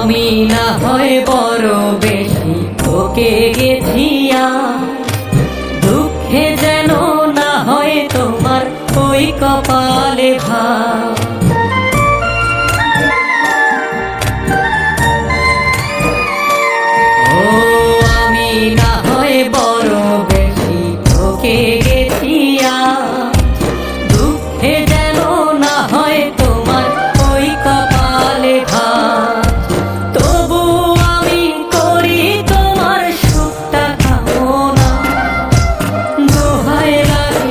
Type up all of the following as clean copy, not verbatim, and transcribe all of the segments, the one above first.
আমি না হয় বড় বেশি তোকে গেছিয়া, দুঃখে যেন না হয় তোমার ওই কপালে ভার। ও আমি না হয় বড় বেশি তোকে গেছিয়া, দুঃখে যেন না হয় তোমার ওই কপালে ভার। তবু আমি করি তোমার সুখটা কামনা, দোহাই লাগে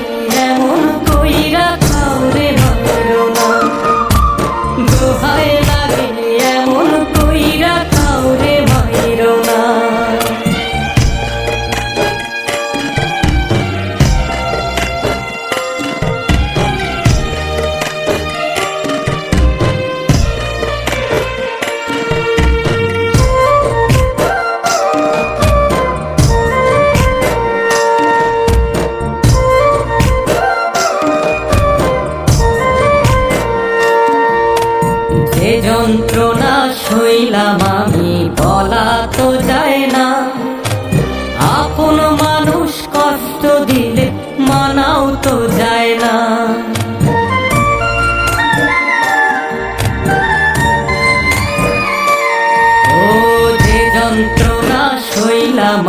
এমন কইরা খাও রে মাইরো না, দোহাই লাগে এমন কইরা খাও রে মাইরো না। যে যন্ত্রণা সইলাম আমি বলা তো যায় না, আপন মানুষ কষ্ট দিলে মানাও তো যায় না। ও যে যন্ত্রণা সইলাম